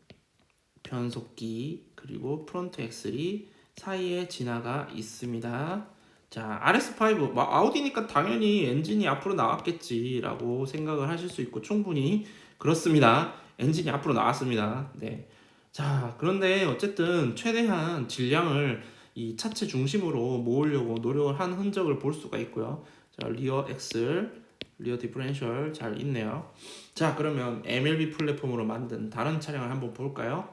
변속기, 그리고 프론트 엑셀이 사이에 지나가 있습니다. 자, RS5, 아우디니까 당연히 엔진이 앞으로 나왔겠지라고 생각을 하실 수 있고 충분히 그렇습니다. 엔진이 앞으로 나왔습니다. 네. 자, 그런데 어쨌든 최대한 질량을 이 차체 중심으로 모으려고 노력을 한 흔적을 볼 수가 있고요. 자, 리어 엑셀, 리어 디퍼런셜 잘 있네요. 자, 그러면 MLB 플랫폼으로 만든 다른 차량을 한번 볼까요?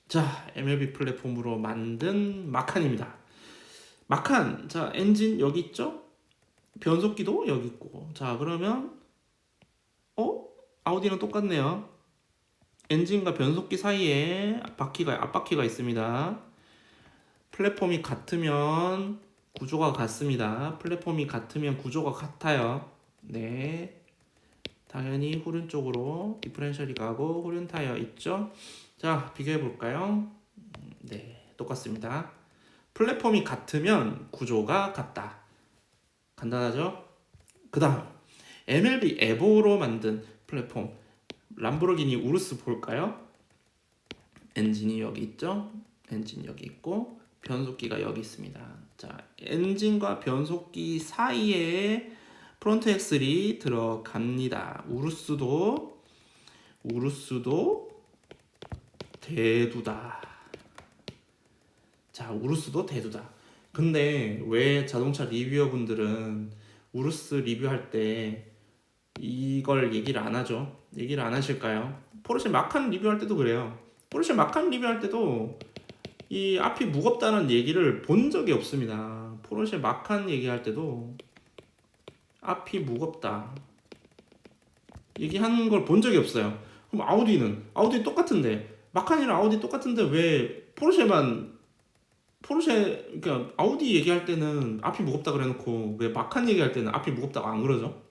자, MLB 플랫폼으로 만든 마칸입니다. 마칸, 자, 엔진 여기 있죠? 변속기도 여기 있고. 자, 그러면 아우디랑 똑같네요. 엔진과 변속기 사이에 앞바퀴가 있습니다. 플랫폼이 같으면 구조가 같습니다. 플랫폼이 같으면 구조가 같아요. 네. 당연히 후륜 쪽으로 디퍼런셜이 가고 후륜 타이어 있죠? 자, 비교해 볼까요? 네, 똑같습니다. 플랫폼이 같으면 구조가 같다. 간단하죠? 그 다음 MLB 에보로 만든 플랫폼 람보르기니 우루스 볼까요? 엔진이 여기 있죠? 엔진 여기 있고 변속기가 여기 있습니다. 자, 엔진과 변속기 사이에 프론트 엑셀이 들어갑니다. 우루스도 대두다. 자, 우루스도 대두다. 근데 왜 자동차 리뷰어분들은 우루스 리뷰할 때 이걸 얘기를 안 하죠? 얘기를 안 하실까요? 포르쉐 마칸 리뷰할 때도 그래요. 포르쉐 마칸 리뷰할 때도 이 앞이 무겁다는 얘기를 본 적이 없습니다. 포르쉐 마칸 얘기할 때도 앞이 무겁다 얘기하는 걸 본 적이 없어요. 그럼 아우디 똑같은데 마칸이랑 아우디 똑같은데 왜 그러니까 아우디 얘기할 때는 앞이 무겁다 그래놓고 왜 마칸 얘기할 때는 앞이 무겁다고 안 그러죠?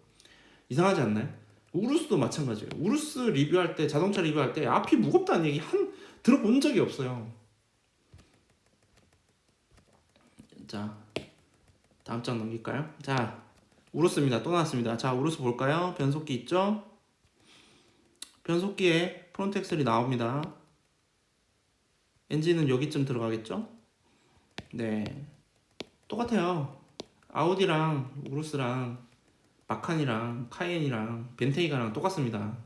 이상하지 않나요? 우루스도 마찬가지예요. 우루스 리뷰할 때 자동차 리뷰할 때 앞이 무겁다는 얘기 들어본 적이 없어요. 자, 다음 장 넘길까요? 자, 우루스입니다. 또 나왔습니다. 자, 우루스 볼까요? 변속기 있죠? 변속기에 프론트 엑셀이 나옵니다. 엔진은 여기쯤 들어가겠죠? 네, 똑같아요. 아우디랑 우루스랑 마칸이랑 카이엔이랑 벤테이가랑 똑같습니다.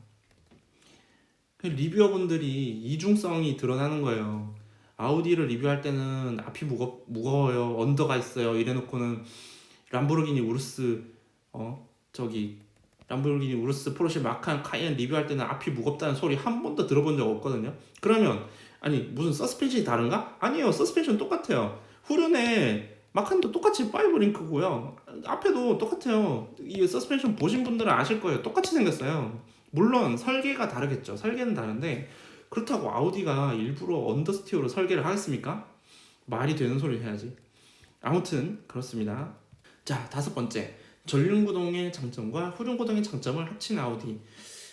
리뷰어분들이 이중성이 드러나는 거예요. 아우디를 리뷰할 때는 앞이 무거워요, 언더가 있어요 이래놓고는 람보르기니 우루스 람보르기니 우루스, 포르쉐 마칸, 카이엔 리뷰할 때는 앞이 무겁다는 소리 한 번도 들어본 적 없거든요. 그러면 아니 무슨 서스펜션이 다른가? 아니에요. 서스펜션 똑같아요. 후륜에 마칸도 똑같이 5링크고요. 앞에도 똑같아요. 이 서스펜션 보신 분들은 아실 거예요. 똑같이 생겼어요. 물론 설계가 다르겠죠. 설계는 다른데 그렇다고 아우디가 일부러 언더스티어로 설계를 하겠습니까? 말이 되는 소리를 해야지. 아무튼 그렇습니다. 자, 다섯 번째, 전륜구동의 장점과 후륜구동의 장점을 합친 아우디.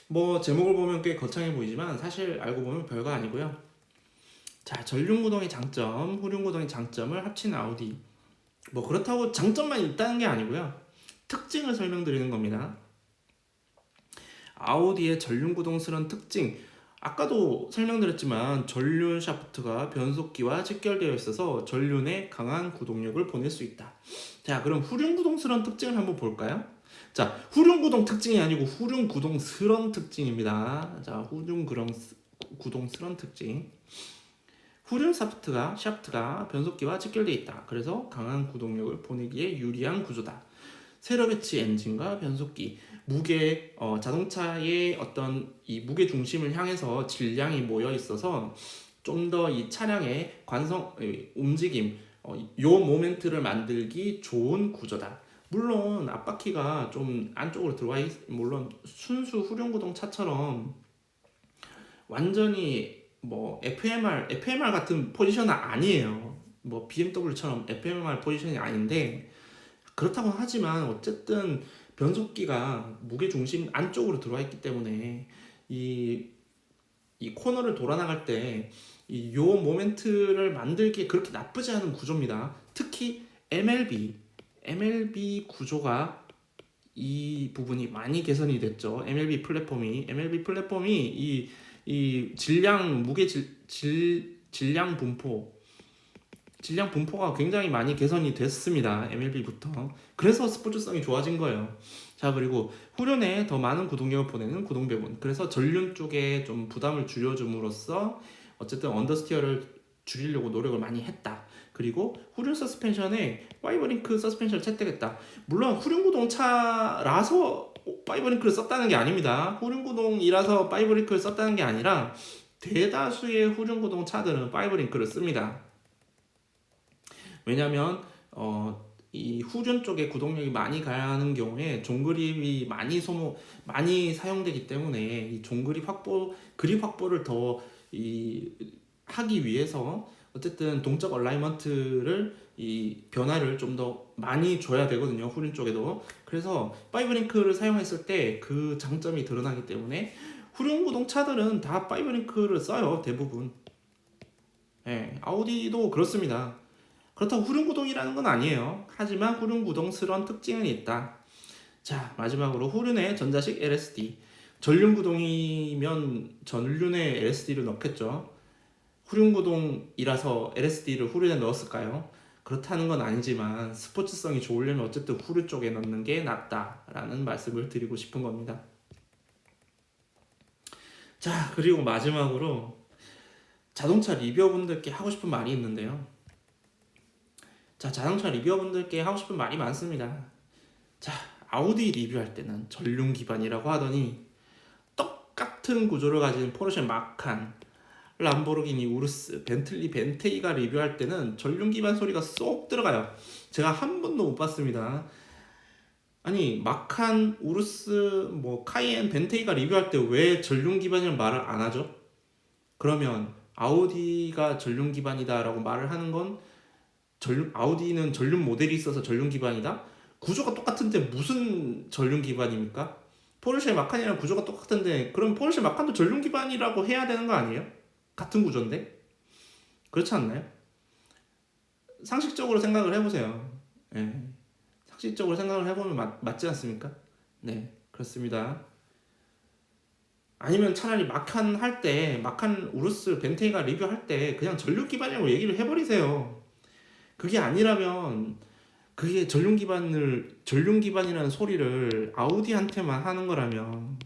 뭐 제목을 보면 꽤 거창해 보이지만 사실 알고 보면 별거 아니고요. 자, 전륜구동의 장점, 후륜구동의 장점을 합친 아우디. 뭐 그렇다고 장점만 있다는 게 아니고요. 특징을 설명드리는 겁니다. 아우디의 전륜구동스러운 특징. 아까도 설명드렸지만 전륜 샤프트가 변속기와 직결되어 있어서 전륜에 강한 구동력을 보낼 수 있다. 자, 그럼 후륜구동스러운 특징을 한번 볼까요? 자, 후륜구동 특징이 아니고 후륜구동스러운 특징입니다. 자, 후륜구동스러운 특징. 후륜 샤프트가 변속기와 직결되어 있다. 그래서 강한 구동력을 보내기에 유리한 구조다. 세로 배치 엔진과 변속기, 자동차의 어떤 이 무게 중심을 향해서 질량이 모여 있어서 좀 더 이 차량의 움직임, 요 모멘트를 만들기 좋은 구조다. 물론 앞바퀴가 좀 안쪽으로 물론 순수 후륜구동 차처럼 완전히 뭐 FMR 같은 포지션은 아니에요. 뭐 BMW처럼 FMR 포지션이 아닌데 그렇다고 하지만 어쨌든 변속기가 무게 중심 안쪽으로 들어와 있기 때문에 이 코너를 돌아 나갈 때 요 모멘트를 만들기 그렇게 나쁘지 않은 구조입니다. 특히 MLB 구조가 이 부분이 많이 개선이 됐죠. MLB 플랫폼이 이 질량 분포가 굉장히 많이 개선이 됐습니다. MLB부터. 그래서 스포츠성이 좋아진 거예요. 자, 그리고 후륜에 더 많은 구동력을 보내는 구동 배분. 그래서 전륜 쪽에 좀 부담을 줄여줌으로써 어쨌든 언더스티어를 줄이려고 노력을 많이 했다. 그리고 후륜 서스펜션에 파이버링크 서스펜션을 채택했다. 물론 후륜 구동차라서 파이버링크를 썼다는 게 아닙니다. 후륜 구동이라서 파이버링크를 썼다는 게 아니라 대다수의 후륜 구동 차들은 파이버링크를 씁니다. 왜냐면 이 후륜 쪽에 구동력이 많이 가는 경우에 종그립이 많이 사용되기 때문에 이 종그립 그립 확보를 더 하기 위해서 어쨌든 동적 얼라이먼트를 이 변화를 좀 더 많이 줘야 되거든요. 후륜 쪽에도. 그래서 파이브링크를 사용했을 때 그 장점이 드러나기 때문에 후륜 구동 차들은 다 파이브링크를 써요. 대부분. 예, 아우디도 그렇습니다. 그렇다고 후륜구동이라는 건 아니에요. 하지만 후륜구동스러운 특징은 있다. 자, 마지막으로 후륜의 전자식 LSD. 전륜구동이면 전륜에 LSD를 넣겠죠. 후륜구동이라서 LSD를 후륜에 넣었을까요? 그렇다는 건 아니지만 스포츠성이 좋으려면 어쨌든 후륜 쪽에 넣는 게 낫다라는 말씀을 드리고 싶은 겁니다. 자, 그리고 마지막으로 자동차 리뷰어분들께 하고 싶은 말이 있는데요. 자, 자동차 리뷰어분들께 하고 싶은 말이 많습니다. 자, 아우디 리뷰할 때는 전륜 기반이라고 하더니 똑같은 구조를 가진 포르쉐 마칸, 람보르기니 우루스, 벤틀리 벤테이가 리뷰할 때는 전륜 기반 소리가 쏙 들어가요. 제가 한 번도 못 봤습니다. 아니, 마칸, 우루스, 카이엔, 벤테이가 리뷰할 때 왜 전륜 기반이라는 말을 안 하죠? 그러면 아우디가 전륜 기반이다라고 말을 하는 건 아우디는 전륜 모델이 있어서 전륜 기반이다? 구조가 똑같은데 무슨 전륜 기반입니까? 포르쉐 마칸이랑 구조가 똑같은데 그럼 포르쉐 마칸도 전륜 기반이라고 해야 되는 거 아니에요? 같은 구조인데? 그렇지 않나요? 상식적으로 생각을 해보세요. 네. 상식적으로 생각을 해보면 맞지 않습니까? 네, 그렇습니다. 아니면 차라리 마칸 우루스 벤테이가 리뷰할 때 그냥 전륜 기반이라고 얘기를 해버리세요. 그게 아니라면 그게 전륜 기반이라는 소리를 아우디한테만 하는 거라면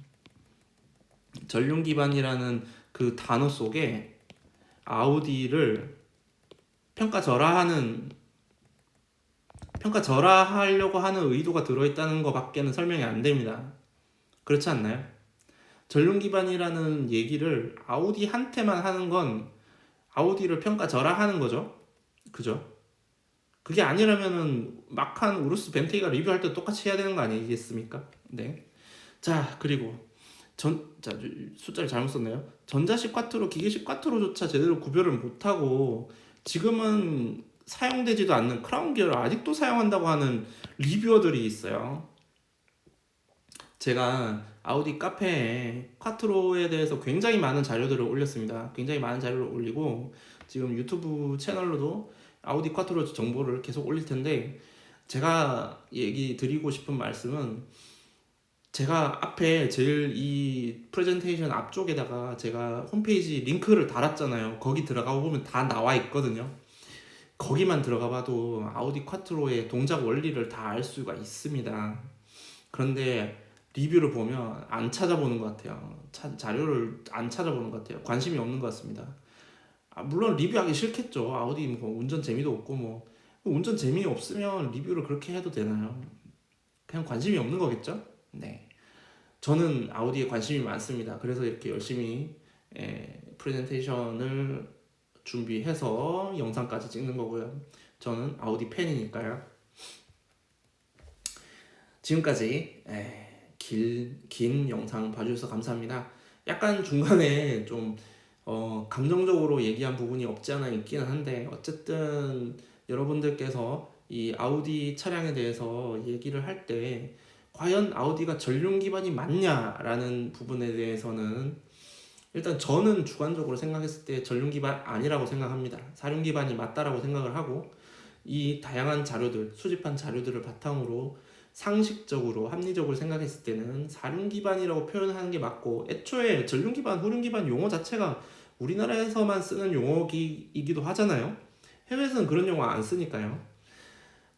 전륜 기반이라는 그 단어 속에 아우디를 평가절하하려고 하는 의도가 들어있다는 것밖에는 설명이 안 됩니다. 그렇지 않나요? 전륜 기반이라는 얘기를 아우디한테만 하는 건 아우디를 평가절하하는 거죠. 그죠? 그게 아니라면은 마칸, 우루스, 벤테이가 리뷰할 때 똑같이 해야 되는 거 아니겠습니까? 네. 자, 그리고 숫자를 잘못 썼네요. 전자식 쿼트로, 기계식 쿼트로조차 제대로 구별을 못하고 지금은 사용되지도 않는 크라운 기어를 아직도 사용한다고 하는 리뷰어들이 있어요. 제가 아우디 카페에 쿼트로에 대해서 굉장히 많은 자료들을 올렸습니다. 굉장히 많은 자료를 올리고 지금 유튜브 채널로도 아우디 쿼트로 정보를 계속 올릴 텐데 제가 얘기 드리고 싶은 말씀은 제가 앞에 제일 이 프레젠테이션 앞쪽에다가 제가 홈페이지 링크를 달았잖아요. 거기 들어가 보면 다 나와 있거든요. 거기만 들어가 봐도 아우디 쿼트로의 동작 원리를 다 알 수가 있습니다. 그런데 리뷰를 보면 안 찾아보는 것 같아요. 자료를 안 찾아보는 것 같아요. 관심이 없는 것 같습니다. 물론 리뷰하기 싫겠죠. 아우디 운전 재미도 없고 운전 재미 없으면 리뷰를 그렇게 해도 되나요? 그냥 관심이 없는 거겠죠? 네. 저는 아우디에 관심이 많습니다. 그래서 이렇게 열심히 프레젠테이션을 준비해서 영상까지 찍는 거고요. 저는 아우디 팬이니까요. 지금까지 긴 영상 봐주셔서 감사합니다. 약간 중간에 좀 감정적으로 얘기한 부분이 없지 않아 있기는 한데 어쨌든 여러분들께서 이 아우디 차량에 대해서 얘기를 할 때 과연 아우디가 전륜 기반이 맞냐라는 부분에 대해서는 일단 저는 주관적으로 생각했을 때 전륜 기반 아니라고 생각합니다. 사륜 기반이 맞다라고 생각을 하고 이 다양한 자료들, 수집한 자료들을 바탕으로 상식적으로 합리적으로 생각했을 때는 사륜 기반이라고 표현하는 게 맞고 애초에 전륜 기반, 후륜 기반 용어 자체가 우리나라에서만 쓰는 용어이기도 하잖아요. 해외에서는 그런 용어 안 쓰니까요.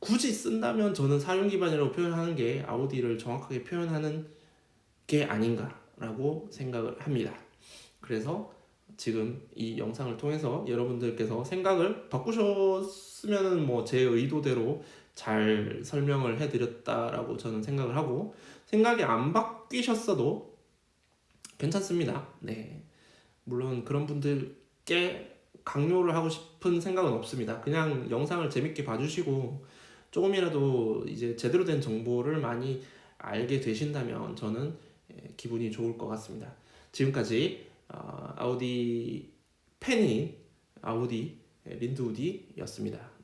굳이 쓴다면 저는 사륜 기반이라고 표현하는 게 아우디를 정확하게 표현하는 게 아닌가라고 생각을 합니다. 그래서 지금 이 영상을 통해서 여러분들께서 생각을 바꾸셨으면 뭐 제 의도대로 잘 설명을 해드렸다라고 저는 생각을 하고, 생각이 안 바뀌셨어도 괜찮습니다. 네, 물론 그런 분들께 강요를 하고 싶은 생각은 없습니다. 그냥 영상을 재밌게 봐주시고 조금이라도 이제 제대로 된 정보를 많이 알게 되신다면 저는 기분이 좋을 것 같습니다. 지금까지 아우디 팬인 아우디 린드 우디였습니다.